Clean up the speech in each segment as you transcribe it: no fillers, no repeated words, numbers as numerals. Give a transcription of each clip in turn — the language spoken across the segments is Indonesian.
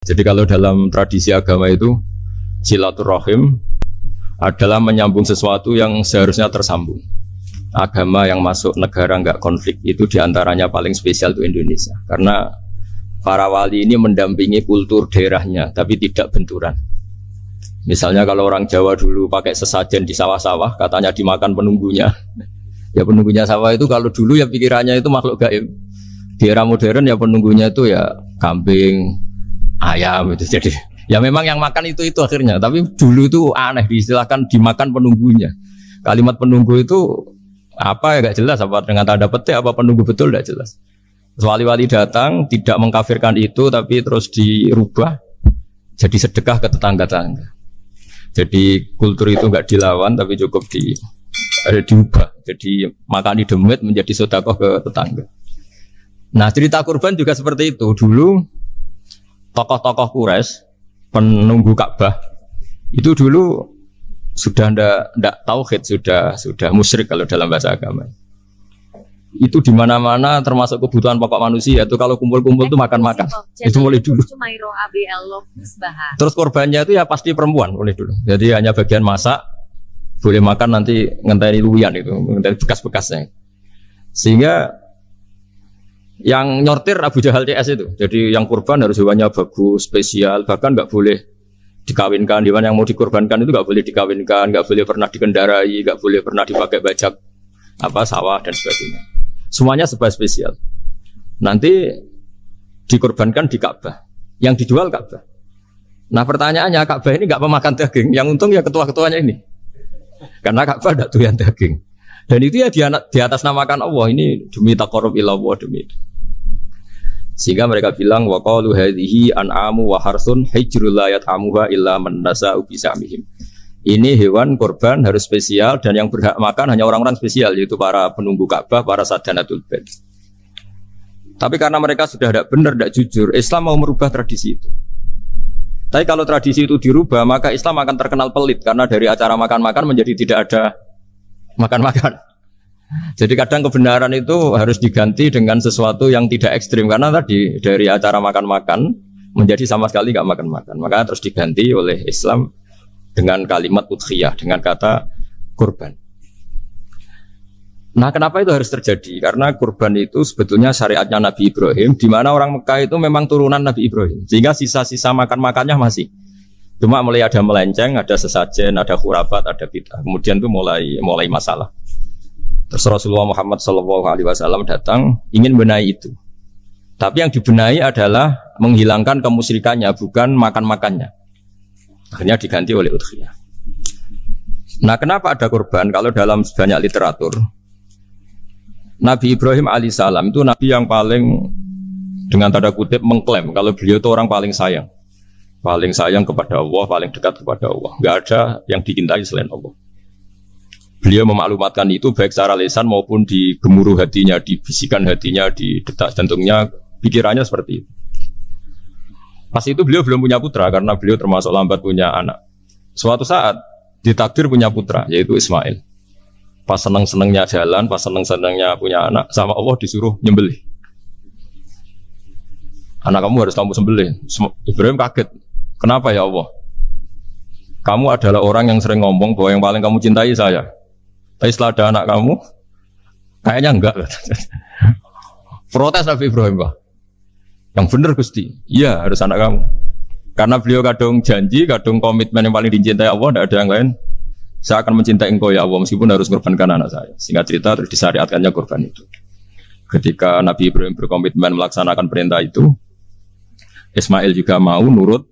Jadi kalau dalam tradisi agama itu silaturahim adalah menyambung sesuatu yang seharusnya tersambung. Agama yang masuk negara enggak konflik itu diantaranya paling spesial untuk Indonesia. Karena para wali ini mendampingi kultur daerahnya, tapi tidak benturan. Misalnya kalau orang Jawa dulu pakai sesajen di sawah-sawah, katanya dimakan penunggunya. Ya penunggunya sawah itu kalau dulu ya pikirannya itu makhluk gaib. Di era modern ya penunggunya itu ya kambing, ayam itu. Jadi ya memang yang makan itu akhirnya. Tapi dulu itu aneh diistilahkan dimakan penunggunya. Kalimat penunggu itu apa ya gak jelas, apa dengan tanda petik apa penunggu betul gak jelas. Wali-wali datang tidak mengkafirkan itu tapi terus dirubah jadi sedekah ke tetangga-tetangga. Jadi kultur itu enggak dilawan tapi cukup diubah. Jadi makani demit menjadi sedekah ke tetangga. Nah cerita kurban juga seperti itu. Dulu tokoh-tokoh Quraisy penunggu Ka'bah itu dulu sudah ndak tauhid, sudah musyrik kalau dalam bahasa agama. Itu di mana-mana termasuk kebutuhan pokok manusia itu kalau kumpul-kumpul itu makan-makan. Itu mulai dulu. Terus korbannya itu ya pasti perempuan mulai dulu. Jadi hanya bagian masak, boleh makan nanti ngenteni luwian itu, ngenteni bekas-bekasnya. Sehingga yang nyortir Abu Jahal CS itu. Jadi yang kurban harus hewannya bagus, spesial, bahkan nggak boleh dikawinkan. Hewan yang mau dikorbankan itu nggak boleh dikawinkan, nggak boleh pernah dikendarai, nggak boleh pernah dipakai bajak sawah dan sebagainya. Semuanya serba spesial. Nanti dikorbankan di Ka'bah, yang dijual Ka'bah. Nah pertanyaannya Ka'bah ini nggak pemakan daging, yang untung ya ketua-ketuanya ini, karena Ka'bah tidak doyan daging. Dan itu ya di atas namakan Allah, ini demi taqarrub ila Allah, demi itu. Sehingga mereka bilang wa qalu hadhihi an'amu wa harsun hijrul la yat'amuha illa man nasa'u bisamihim. Ini hewan korban harus spesial dan yang berhak makan hanya orang-orang spesial, yaitu para penunggu Ka'bah, para sadanatul bait. Tapi karena mereka sudah tidak benar, tidak jujur, Islam mau merubah tradisi itu. Tapi kalau tradisi itu dirubah, maka Islam akan terkenal pelit karena dari acara makan-makan menjadi tidak ada makan-makan. Jadi kadang kebenaran itu harus diganti dengan sesuatu yang tidak ekstrim, karena tadi dari acara makan-makan menjadi sama sekali nggak makan-makan. Maka terus diganti oleh Islam dengan kalimat udhiyah, dengan kata kurban. Nah kenapa itu harus terjadi? Karena kurban itu sebetulnya syariatnya Nabi Ibrahim, di mana orang Mekah itu memang turunan Nabi Ibrahim, sehingga sisa-sisa makan-makannya masih. Cuma mulai ada melenceng, ada sesajen, ada khurafat, ada bid'ah. Kemudian itu mulai masalah. Terus Rasulullah Muhammad SAW datang ingin benahi itu. Tapi yang dibenahi adalah menghilangkan kemusyrikannya, bukan makan-makannya. Akhirnya diganti oleh udhiyah. Nah kenapa ada kurban? Kalau dalam banyak literatur, Nabi Ibrahim alaihissalam itu Nabi yang paling dengan tanda kutip mengklaim kalau beliau itu orang paling sayang. Paling sayang kepada Allah, paling dekat kepada Allah. Nggak ada yang dicintai selain Allah. Beliau memaklumatkan itu baik secara lisan maupun di gemuruh hatinya, di bisikan hatinya, di detak jantungnya, pikirannya seperti itu. Pas itu beliau belum punya putra karena beliau termasuk lambat punya anak. Suatu saat ditakdir punya putra, yaitu Ismail. Pas seneng-senengnya jalan, pas seneng-senengnya punya anak, sama Allah disuruh nyembelih. Anak kamu harus kamu sembelih. Ibrahim kaget. Kenapa ya Allah? Kamu adalah orang yang sering ngomong bahwa yang paling kamu cintai saya. Tapi setelah ada anak kamu, kayaknya enggak. Protes Nabi Ibrahim, Pak. Yang benar Gusti, iya harus anak kamu. Karena beliau kadung janji, kadung komitmen yang paling dicintai Allah, tidak ada yang lain. Saya akan mencintai engkau ya Allah, meskipun harus mengorbankan anak saya. Singkat cerita, terus disyariatkannya korban itu. Ketika Nabi Ibrahim berkomitmen melaksanakan perintah itu, Ismail juga mau nurut,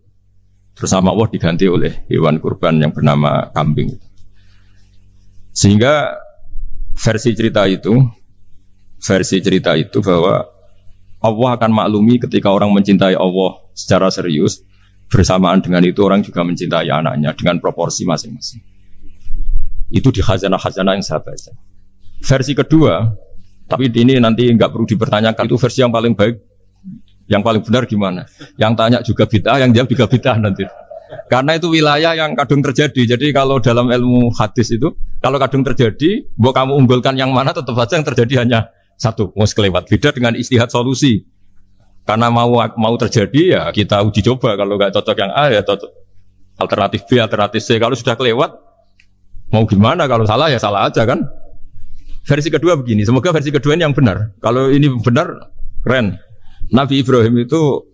terus sama Allah diganti oleh hewan kurban yang bernama kambing. Sehingga versi cerita itu bahwa Allah akan maklumi ketika orang mencintai Allah secara serius, bersamaan dengan itu orang juga mencintai anaknya dengan proporsi masing-masing. Itu di khazanah-khazanah yang saya baca. Versi kedua, tapi ini nanti nggak perlu dipertanyakan, itu versi yang paling baik, yang paling benar gimana? Yang tanya juga bid'ah, yang jawab juga bid'ah nanti. Karena itu wilayah yang kadung terjadi. Jadi kalau dalam ilmu hadis itu, kalau kadung terjadi, buat kamu unggulkan yang mana, tetap saja yang terjadi hanya satu, mau kelewat. Beda dengan istihad solusi. Karena mau terjadi ya kita uji coba. Kalau nggak cocok yang A ya cocok alternatif B, alternatif C. Kalau sudah kelewat mau gimana? Kalau salah ya salah aja kan. Versi kedua begini. Semoga versi kedua ini yang benar. Kalau ini benar keren. Nabi Ibrahim itu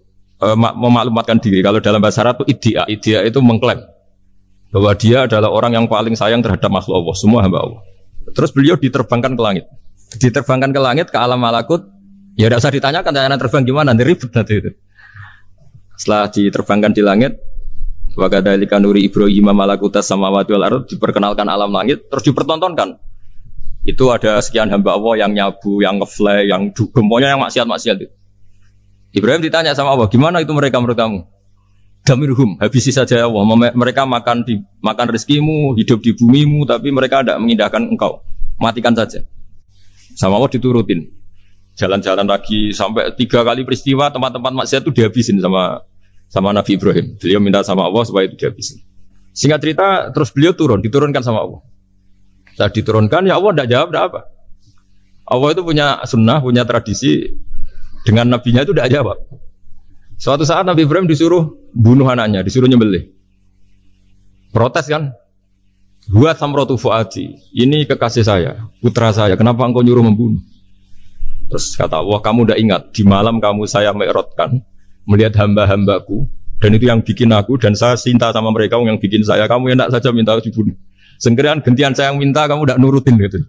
memaklumatkan diri. Kalau dalam bahasa Arab itu iddia itu mengklaim bahwa dia adalah orang yang paling sayang terhadap makhluk Allah, semua hamba Allah. Terus beliau diterbangkan ke langit. Diterbangkan ke langit, ke alam malakut. Ya tidak usah ditanyakan, tanya terbang gimana, nanti ribet nanti itu. Setelah diterbangkan di langit, wa kadzalika nuri Ibrahim malakutas samawati wal ardh, diperkenalkan alam langit, terus dipertontonkan. Itu ada sekian hamba Allah yang nyabu, yang ngefly, yang dugem, pokoknya yang maksiat-maksiat itu. Ibrahim ditanya sama Allah, gimana itu mereka menurut kamu? Damirhum, habisi saja ya Allah. Mereka makan rezekimu, hidup di bumimu, tapi mereka tidak mengindahkan engkau. Matikan saja. Sama Allah diturutin. Jalan-jalan lagi sampai 3 kali peristiwa tempat-tempat maksiat itu dihabisin sama Nabi Ibrahim. Beliau minta sama Allah supaya itu dihabisin. Singkat cerita, terus beliau diturunkan sama Allah. Setelah diturunkan, ya Allah tidak jawab, tidak apa. Allah itu punya sunnah, punya tradisi. Dengan nabinya itu tidak jawab. Suatu saat Nabi Ibrahim disuruh bunuh anaknya, disuruh nyembelih. Protes kan? Buat samrotu fuadi, ini kekasih saya, putra saya, kenapa engkau nyuruh membunuh? Terus kata Allah, kamu udah ingat, di malam kamu saya mi'rajkan, melihat hamba-hambaku, dan itu yang bikin aku, dan saya cinta sama mereka yang bikin saya, kamu enak saja minta dibunuh. Segerian gantian saya yang minta, kamu udah nurutin gitu.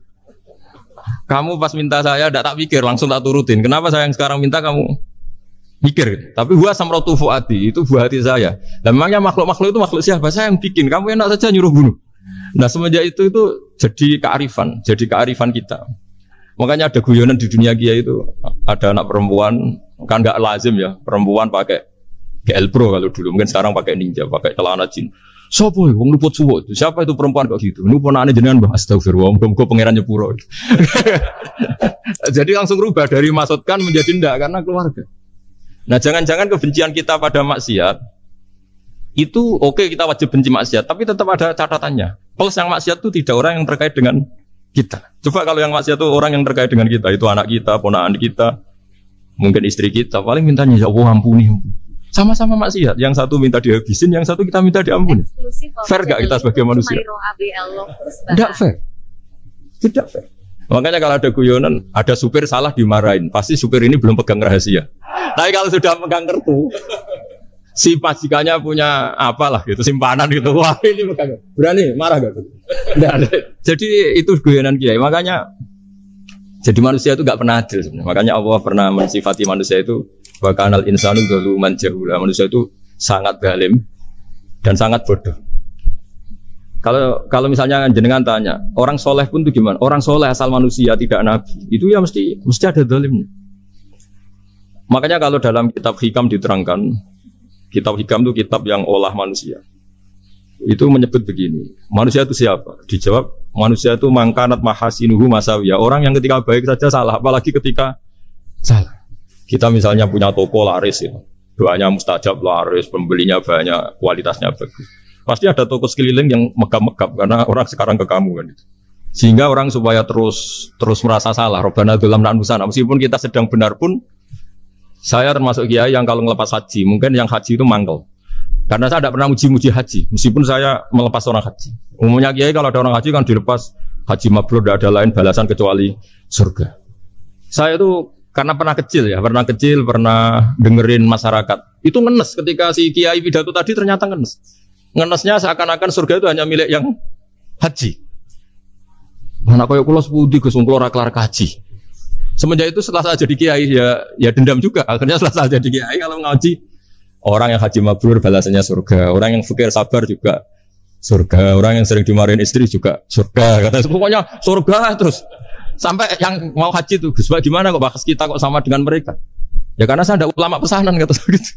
Kamu pas minta saya, tidak tak pikir, langsung tak turutin. Kenapa saya yang sekarang minta kamu mikir gitu. Tapi huwa samrotu fuadi, itu buah hati saya. Dan memangnya makhluk-makhluk itu makhluk siapa? Saya yang bikin, kamu enak saja nyuruh bunuh. Nah semenjak itu jadi kearifan kita. Makanya ada guyonan di dunia kiai itu, ada anak perempuan, kan nggak lazim ya, perempuan pakai GL Pro kalau dulu, mungkin sekarang pakai Ninja, pakai celana jin. Sopo wong luput suwut. Siapa itu perempuan kok gitu? Ini ponakane jenengan Mbah astagfirullah, muga-muga pangeran nyepuro. Jadi langsung rubah dari maksudkan menjadi ndak karena keluarga. Nah, jangan-jangan kebencian kita pada maksiat itu oke, kita wajib benci maksiat, tapi tetap ada catatannya. Plus yang maksiat itu tidak orang yang terkait dengan kita. Coba kalau yang maksiat itu orang yang terkait dengan kita, itu anak kita, ponakan kita, mungkin istri kita, paling mintanya ya Allah ampuni. Sama-sama maksiat, yang satu minta dihabisin, yang satu kita minta diampuni. Fair gak kita sebagai manusia? Tidak fair. Tidak fair. Makanya kalau ada guyonan, ada supir salah dimarahin, pasti supir ini belum pegang rahasia. Tapi kalau sudah pegang kartu, si majikannya punya apalah gitu, simpanan gitu, wah ini pegang, berani marah gak? Tidak ada. Jadi itu guyonan kiai. Makanya jadi manusia itu gak pernah adil sebenarnya. Makanya Allah pernah mensifati manusia itu wa kanal insanu zaluman jahula. Manusia itu sangat zalim dan sangat bodoh. Kalau misalnya jenengan tanya, orang soleh pun itu gimana? Orang soleh asal manusia tidak nabi, itu ya mesti ada zalimnya. Makanya kalau dalam kitab Hikam diterangkan, kitab Hikam itu kitab yang olah manusia. Itu menyebut begini, manusia itu siapa? Dijawab, manusia itu mangkanat mahasinuhu masawiyah. Orang yang ketika baik saja salah, apalagi ketika salah. Kita misalnya punya toko laris ya, doanya mustajab laris, pembelinya banyak, kualitasnya bagus. Pasti ada toko sekeliling yang megap-megap karena orang sekarang ke kamu kan. Sehingga orang supaya terus merasa salah. Robbana dzulamna anfusana. Meskipun kita sedang benar pun, saya termasuk kiai yang kalau ngelepas haji, mungkin yang haji itu mangkel. Karena saya tidak pernah muji-muji haji, meskipun saya melepas orang haji. Umumnya kiai kalau ada orang haji kan dilepas haji mabrur, tidak ada lain balasan kecuali surga. Saya itu karena pernah kecil, pernah dengerin masyarakat. Itu ngenes ketika si kiai pidato tadi ternyata ngenes. Ngenesnya seakan-akan surga itu hanya milik yang haji. Anak koyo kula sepudi Gus wong kula ora kelar kaji. Semenjak itu setelah saya jadi kiai ya dendam juga. Akhirnya setelah saya jadi kiai kalau ngaji orang yang haji mabrur balasannya surga, orang yang fakir sabar juga surga, orang yang sering dimarahin istri juga surga. Kata pokoknya surga terus. Sampai yang mau haji itu Gus gimana kok bahas kita kok sama dengan mereka? Ya karena saya ada ulama pesanan kata gitu.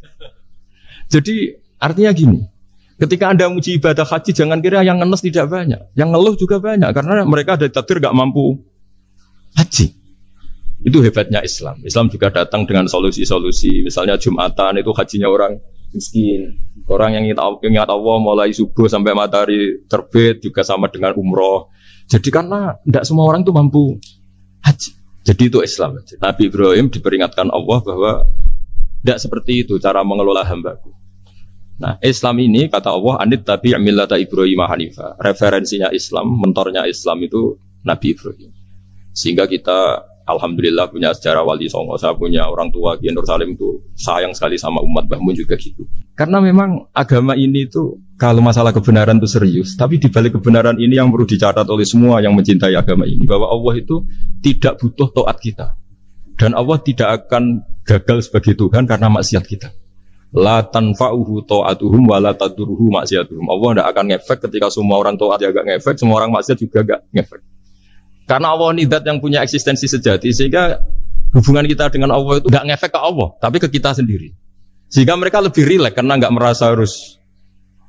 Jadi artinya gini. Ketika Anda muji ibadah haji, jangan kira yang ngenes tidak banyak. Yang ngeluh juga banyak, karena mereka ada takdir gak mampu haji. Itu hebatnya Islam. Islam juga datang dengan solusi-solusi. Misalnya Jumatan itu hajinya orang miskin. Orang yang ingat Allah mulai subuh sampai matahari terbit juga sama dengan umroh. Jadi karena tidak semua orang itu mampu haji. Jadi itu Islam. Nabi Ibrahim diperingatkan Allah bahwa Tidak seperti itu cara mengelola hambaku. Nah, Islam ini kata Allah, anit tabi' millata Ibrahim hanifa. Referensinya Islam, mentornya Islam itu Nabi Ibrahim. Sehingga kita alhamdulillah punya sejarah wali songo. Saya punya orang tua Kiai Nur Salim itu sayang sekali sama umat, Mbah Mun juga gitu. Karena memang agama ini itu kalau masalah kebenaran itu serius, tapi di balik kebenaran ini yang perlu dicatat oleh semua yang mencintai agama ini, bahwa Allah itu tidak butuh taat kita. Dan Allah tidak akan gagal sebagai Tuhan karena maksiat kita. La tanfa'uhu ta'atuhum wa la tadurruhu maksiatuhum. Allah tidak akan ngefek ketika semua orang taat ya gak ngefek, semua orang maksiat juga gak ngefek. Karena Allah ini zat yang punya eksistensi sejati, sehingga hubungan kita dengan Allah itu gak ngefek ke Allah, tapi ke kita sendiri. Sehingga mereka lebih rileks karena gak merasa harus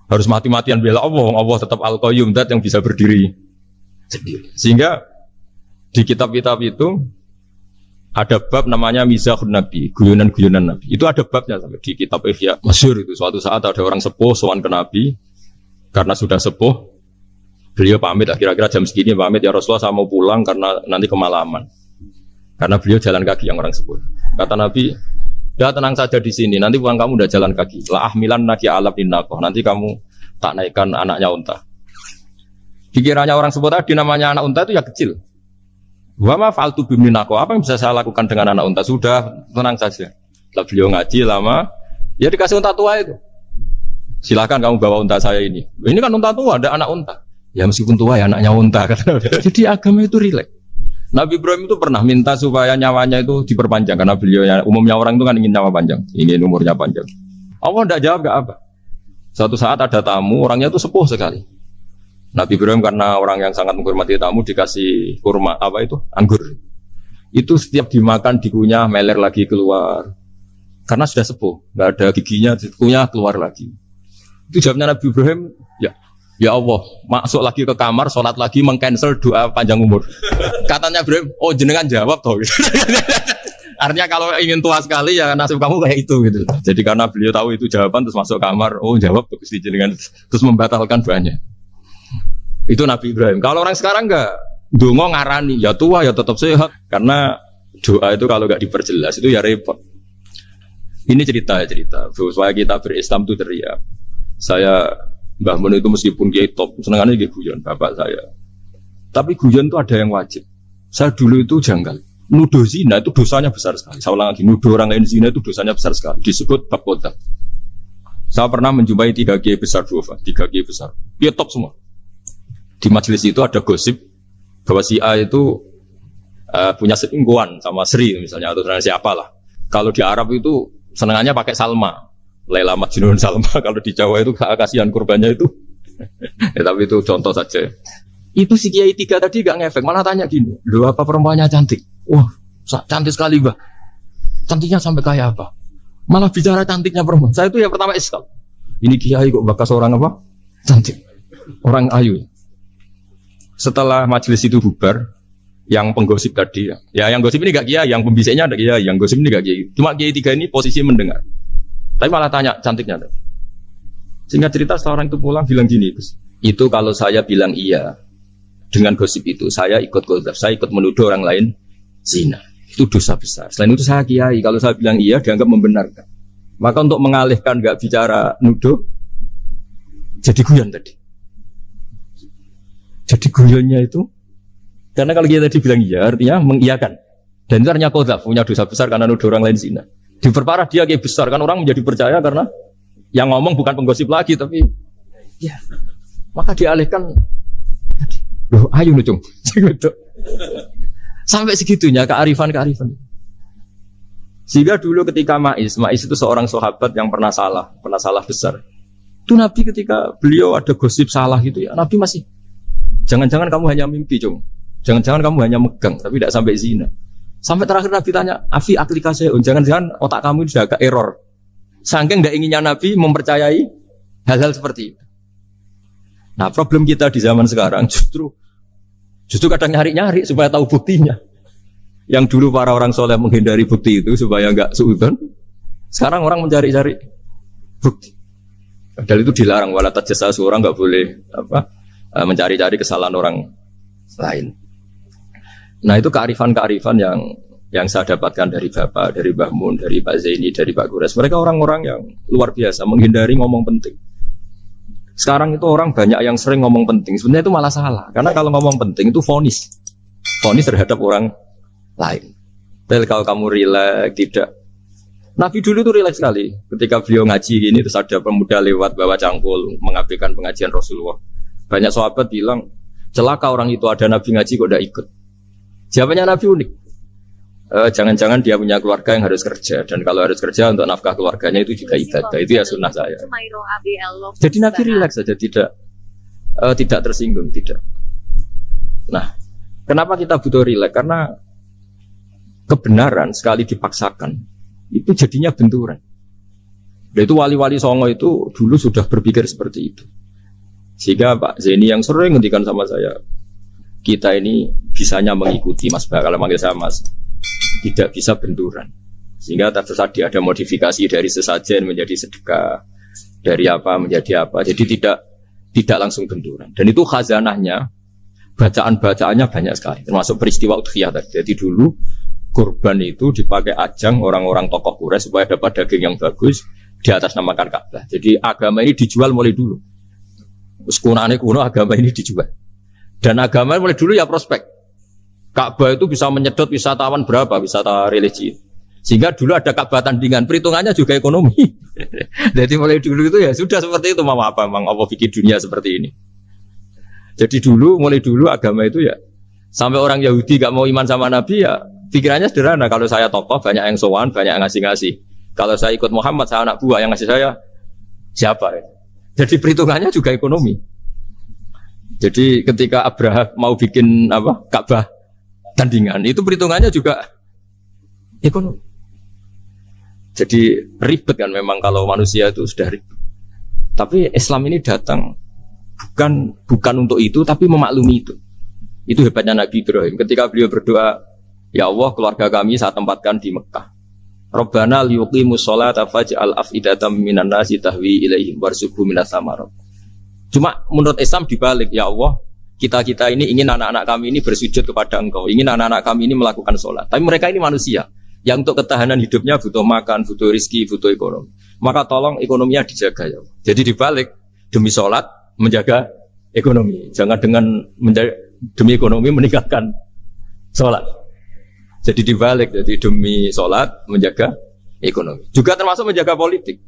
mati-matian bela Allah. Allah tetap Al-Qayyum, zat yang bisa berdiri sendiri. Sehingga di kitab-kitab itu ada bab namanya Mizahun Nabi, guyonan-guyonan Nabi. Itu ada babnya sampai di kitab Ihya masyhur itu. Suatu saat ada orang sepuh sowan ke Nabi, karena sudah sepuh, beliau pamit, kira-kira jam segini pamit, ya Rasulullah saya mau pulang karena nanti kemalaman. Karena beliau jalan kaki yang orang sepuh. Kata Nabi, ya tenang saja di sini, nanti pulang kamu udah jalan kaki. La ahmilan naki alab dinnakoh, nanti kamu tak naikkan anaknya unta. Pikirannya orang sepuh tadi namanya anak unta itu ya kecil. Wa ma fa'altu biminako, apa yang bisa saya lakukan dengan anak unta? Sudah, tenang saja. Setelah beliau ngaji lama, ya dikasih unta tua itu. Silakan kamu bawa unta saya ini. Ini kan unta tua, ada anak unta. Ya meskipun tua ya anaknya unta. Jadi agama itu rileks. Nabi Ibrahim itu pernah minta supaya nyawanya itu diperpanjang, karena beliau umumnya orang itu kan ingin nyawa panjang, ingin umurnya panjang. Allah tidak jawab gak apa. Suatu saat ada tamu, orangnya itu sepuh sekali. Nabi Ibrahim karena orang yang sangat menghormati tamu dikasih kurma, apa itu? Anggur. Itu setiap dimakan dikunyah, meler lagi keluar. Karena sudah sepuh, nggak ada giginya, dikunyah keluar lagi. Itu jawabnya Nabi Ibrahim, ya Allah, masuk lagi ke kamar, sholat lagi, mengcancel doa panjang umur. Katanya Ibrahim, oh jenengan jawab toh. Artinya kalau ingin tua sekali ya nasib kamu kayak itu gitu. Jadi karena beliau tahu itu jawaban, terus masuk kamar, oh jawab terus jenengan, terus membatalkan doanya. Itu Nabi Ibrahim. Kalau orang sekarang enggak, dongo ngarani, ya tua ya tetap sehat. Karena doa itu kalau enggak diperjelas itu ya repot. Ini cerita supaya kita berislam itu teriak. Saya Mbah Mun itu meskipun kiai top, senengannya kayak guyon bapak saya. Tapi guyon itu ada yang wajib. Saya dulu itu janggal. Nuduh zina itu dosanya besar sekali. Saya ulang lagi, nuduh orang lain zina itu dosanya besar sekali. Disebut bab qadzaf. Saya pernah menjumpai 3 kiai besar dua, 3 kiai besar. Dia top semua. Di majelis itu ada gosip bahwa si A itu punya selingkuhan sama Sri misalnya atau siapa lah. Kalau di Arab itu senengannya pakai Salma, Laila Majnun Salma. Kalau di Jawa itu kasihan kurbannya itu. Ya, tapi itu contoh saja. Itu si Kiai 3 tadi gak ngefek, malah tanya gini, loh apa perempuannya cantik? Wah, cantik sekali Mbah. Cantiknya sampai kayak apa? Malah bicara cantiknya perempuan. Saya itu ya pertama iskal. Ini Kiai kok bakas orang apa? Cantik. Orang ayu. Setelah majelis itu bubar, yang penggosip tadi, ya yang gosip ini gak kiai, yang pembisiknya ada kiai, yang gosip ini gak kiai. Cuma kiai 3 ini posisi mendengar. Tapi malah tanya cantiknya. Sehingga cerita setelah orang itu pulang bilang gini, itu kalau saya bilang iya dengan gosip itu, saya ikut qadzaf, saya ikut menuduh orang lain zina. Itu dosa besar. Selain itu saya kiai, kalau saya bilang iya dianggap membenarkan. Maka untuk mengalihkan gak bicara nuduh, jadi guyon tadi. Jadi guyonnya itu, karena kalau kita tadi bilang iya, artinya mengiyakan. Dan itu artinya qadzaf, punya dosa besar karena nuduh orang lain zina. Diperparah dia kayak besar, kan orang menjadi percaya karena yang ngomong bukan penggosip lagi, tapi ya, maka dialihkan. Loh, ayo lucung. Sampai segitunya kearifan. Sehingga dulu ketika Ma'is itu seorang sahabat yang pernah salah besar. Itu Nabi ketika beliau ada gosip salah gitu ya, Nabi masih jangan-jangan kamu hanya mimpi, Cung. Jangan-jangan kamu hanya megang, tapi tidak sampai zina. Sampai terakhir Nabi tanya, Afi aklikase, jangan-jangan otak kamu sudah agak error. Saking tidak inginnya Nabi mempercayai hal-hal seperti itu. Nah, problem kita di zaman sekarang justru kadang nyari-nyari supaya tahu buktinya. Yang dulu para orang soleh menghindari bukti itu supaya enggak suudzon. Sekarang orang mencari-cari bukti. Padahal itu dilarang, wala tajassasu, orang enggak boleh mencari-cari kesalahan orang lain. Nah, itu kearifan-kearifan yang yang saya dapatkan dari Bapak, dari Mbah Mun, dari Pak Zaini, dari Pak Gures. Mereka orang-orang yang luar biasa, menghindari ngomong penting. Sekarang itu orang banyak yang sering ngomong penting. Sebenarnya itu malah salah. Karena kalau ngomong penting itu vonis. Vonis terhadap orang lain. Tapi kalau kamu rileks, tidak. Nabi dulu itu rileks sekali. Ketika beliau ngaji gini, terus ada pemuda lewat bawa cangkul, mengabaikan pengajian Rasulullah. Banyak sahabat bilang, celaka orang itu ada Nabi ngaji kok tidak ikut. Jawabannya Nabi unik. Jangan-jangan dia punya keluarga yang harus kerja, dan kalau harus kerja untuk nafkah keluarganya itu juga ibadah. Itu ya sunnah saya. Jadi Nabi rileks saja, tidak tersinggung, tidak. Nah, kenapa kita butuh rileks? Karena kebenaran sekali dipaksakan itu jadinya benturan. Dan itu wali-wali Songo itu dulu sudah berpikir seperti itu. Sehingga Pak Zaini yang sering ngendikan sama saya, kita ini bisanya mengikuti Mas Bah, kalau manggil saya Mas, tidak bisa benturan. Sehingga tadi ada modifikasi dari sesajen menjadi sedekah, dari apa menjadi apa. Jadi tidak langsung benturan. Dan itu khazanahnya, bacaan-bacaannya banyak sekali. Termasuk peristiwa udhiyah tadi. Jadi dulu kurban itu dipakai ajang orang-orang tokoh Quraisy supaya dapat daging yang bagus di atas namakan Ka'bah. Jadi agama ini dijual mulai dulu. Kunane kuno agama ini dijual. Dan agama mulai dulu ya prospek. Ka'bah itu bisa menyedot wisatawan berapa, wisata religi. Sehingga dulu ada Ka'bah tandingan, perhitungannya juga ekonomi. Jadi mulai dulu itu ya sudah seperti itu, mau apa memang Allah bikin dunia seperti ini. Jadi mulai dulu agama itu ya, sampai orang Yahudi gak mau iman sama Nabi ya, pikirannya sederhana, kalau saya tokoh banyak yang sowan, banyak yang ngasih-ngasih. Kalau saya ikut Muhammad, saya anak buah, yang ngasih saya siapa ya? Jadi perhitungannya juga ekonomi. Jadi ketika Abraham mau bikin Ka'bah tandingan, itu perhitungannya juga ekonomi. Jadi ribet kan memang kalau manusia itu sudah ribet. Tapi Islam ini datang bukan untuk itu, tapi memaklumi itu. Itu hebatnya Nabi Ibrahim. Ketika beliau berdoa, ya Allah, keluarga kami saya tempatkan di Mekah. Rabbana liyuqimus sholata faj'al af'idatam minan nasi tahwi ilaihim warzuqhum minas samarat. Cuma menurut Islam dibalik, ya Allah, kita ini ingin anak-anak kami ini bersujud kepada Engkau, ingin anak-anak kami ini melakukan sholat. Tapi mereka ini manusia yang untuk ketahanan hidupnya butuh makan, butuh rizki, butuh ekonomi. Maka tolong ekonominya dijaga ya. Jadi dibalik, demi sholat menjaga ekonomi. Jangan dengan demi ekonomi meningkatkan sholat. Jadi dibalik, jadi demi sholat menjaga ekonomi. Juga termasuk menjaga politik.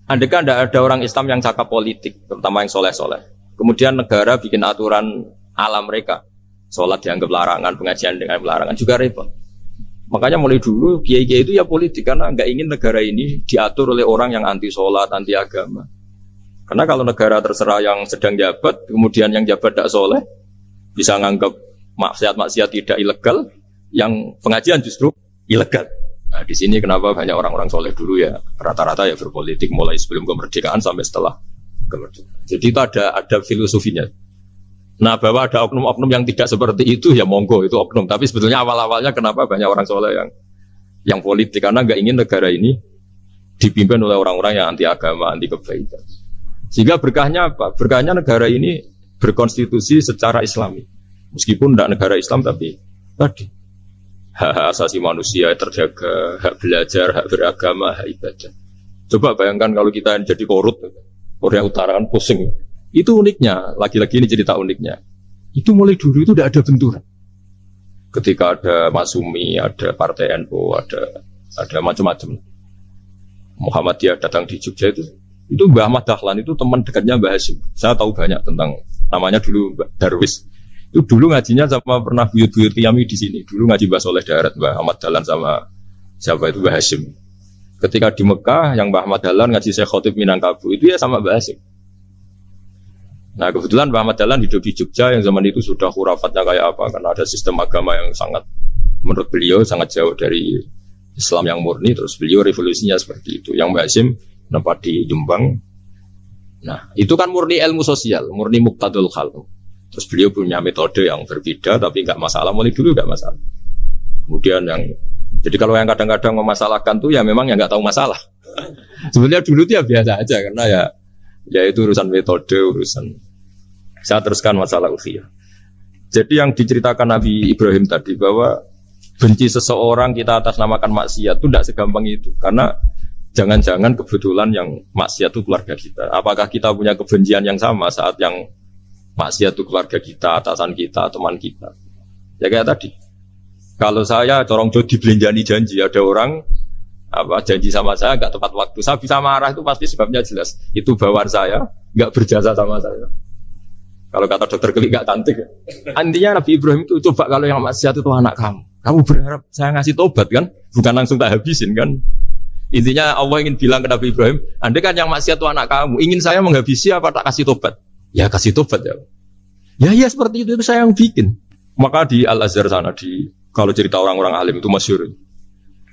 Andaikan tidak ada orang Islam yang cakap politik, terutama yang soleh-soleh. Kemudian negara bikin aturan ala mereka. Sholat dianggap larangan, pengajian dengan larangan, juga repot. Makanya mulai dulu kiai-kiai itu ya politik, karena nggak ingin negara ini diatur oleh orang yang anti sholat, anti agama. Karena kalau negara terserah yang sedang jabat, kemudian yang jabat tidak soleh, bisa nganggap maksiat-maksiat tidak ilegal, yang pengajian justru ilegal. Nah di sini kenapa banyak orang-orang soleh dulu ya rata-rata ya berpolitik mulai sebelum kemerdekaan sampai setelah kemerdekaan. Jadi itu ada filosofinya. Nah bahwa ada oknum-oknum yang tidak seperti itu ya monggo, itu oknum. Tapi sebetulnya awal-awalnya kenapa banyak orang soleh yang politik, karena nggak ingin negara ini dipimpin oleh orang-orang yang anti agama, anti kebaikan. Sehingga berkahnya apa? Berkahnya negara ini berkonstitusi secara Islami. Meskipun tidak negara Islam, tapi tadi hak asasi manusia terjaga, hak belajar, hak beragama, hak ibadah. Coba bayangkan kalau kita jadi korut, Korea Utara kan pusing. Itu uniknya, lagi-lagi ini cerita uniknya. Itu mulai dulu itu tidak ada benturan. Ketika ada Masumi, ada Partai NU, ada macam-macam. Muhammadiyah datang di Jogja itu Mbah Ahmad Dahlan itu teman dekatnya Mbah Hasyim. Saya tahu banyak tentang, namanya dulu Mbah Darwis. Itu dulu ngajinya sama pernah buyut-buyut Qiyami di sini. Dulu ngaji Mbah Soleh Darat, Mbah Ahmad Dahlan sama siapa itu Mbah Hasyim. Ketika di Mekah yang Mbah Ahmad Dahlan ngaji Syekh Khotib Minangkabau itu ya sama Mbah Hasyim. Nah kebetulan Mbah Ahmad Dahlan hidup di Jogja yang zaman itu sudah khurafatnya kayak apa, karena ada sistem agama yang sangat, menurut beliau sangat jauh dari Islam yang murni. Terus beliau revolusinya seperti itu. Yang Mbah Hasyim nempat di Jombang. Nah itu kan murni ilmu sosial, murni muqtadul khalq. Terus beliau punya metode yang berbeda, tapi nggak masalah, mulai dulu nggak masalah. Kemudian jadi kalau yang kadang-kadang memasalahkan tuh ya memang yang nggak tahu masalah. Sebenarnya dulu dia biasa aja, karena ya itu urusan metode, urusan. Saya teruskan masalah ukhiyah. Jadi yang diceritakan Nabi Ibrahim tadi bahwa benci seseorang kita atas namakan maksiat itu tidak segampang itu. Karena jangan-jangan kebetulan yang maksiat itu keluarga kita. Apakah kita punya kebencian yang sama saat yang maksiat itu keluarga kita, atasan kita, teman kita? Ya kayak tadi. Kalau saya corong jodi belenjani janji, ada orang janji sama saya nggak tepat waktu, saya bisa marah itu pasti sebabnya jelas. Itu bawaan saya nggak berjasa sama saya. Kalau kata dokter Klik nggak cantik. Intinya Nabi Ibrahim itu coba kalau yang maksiat itu anak kamu berharap saya ngasih tobat kan? Bukan langsung tak habisin kan? Intinya Allah ingin bilang ke Nabi Ibrahim, andai kan yang maksiat itu anak kamu, ingin saya menghabisi apa tak kasih tobat? Ya kasih tobat ya. Ya seperti itu saya yang bikin. Maka di Al Azhar sana kalau cerita orang-orang alim itu masyhur.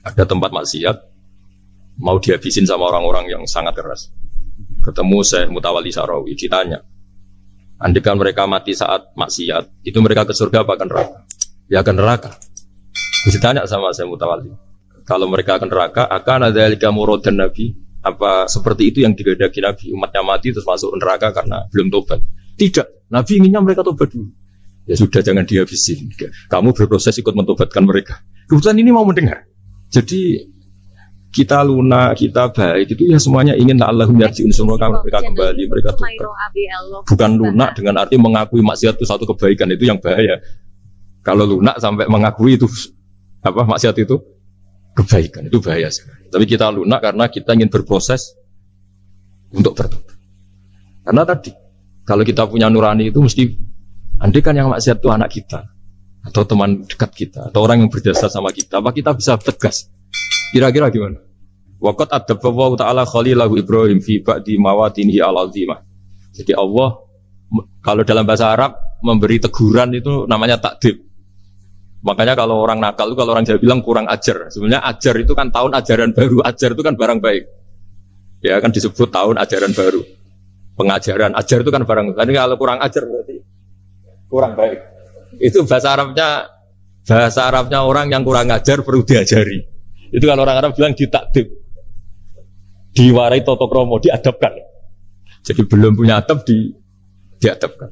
Ada tempat maksiat mau dihabisin sama orang-orang yang sangat keras. Ketemu Syekh Mutawalli Sarawi, ditanya, andai kan mereka mati saat maksiat, itu mereka ke surga apa ke neraka? Ya ke neraka. Ditanya sama Syekh Mutawalli, kalau mereka ke neraka, akan ada dzalika muradan Nabi? Apa seperti itu yang digedaki Nabi? Umatnya mati terus masuk neraka karena belum tobat? Tidak. Nabi inginnya mereka tobat dulu. Ya sudah, jangan dihabisin. Kamu berproses ikut mentobatkan mereka. Kebetulan ini mau mendengar. Jadi kita lunak, kita baik itu ya semuanya ingin Allahum yarji'un, semoga mereka kembali, mereka tobat. Bukan lunak dengan arti mengakui maksiat itu satu kebaikan, itu yang bahaya. Kalau lunak sampai mengakui itu maksiat itu kebaikan, itu bahaya sekali. Tapi kita lunak karena kita ingin berproses untuk bertobat. Karena tadi kalau kita punya nurani itu mesti, andai kan yang maksiat itu anak kita atau teman dekat kita atau orang yang berjasa sama kita, apa kita bisa tegas? Kira-kira gimana? Waqat adabbahu ta'ala khalilahu Ibrahim fi ba'di mawatinihi al-azimah. Jadi Allah kalau dalam bahasa Arab memberi teguran itu namanya takdib. Makanya kalau orang nakal itu, kalau orang Jawa bilang kurang ajar. Sebenarnya ajar itu kan tahun ajaran baru. Ajar itu kan barang baik. Ya kan disebut tahun ajaran baru. Pengajaran, ajar itu kan barang. Jadi kalau kurang ajar berarti kurang baik. Itu bahasa Arabnya orang yang kurang ajar perlu diajari. Itu kalau orang Arab bilang ditakdib, diwarai toto kromo, diadabkan. Jadi belum punya adab diadabkan.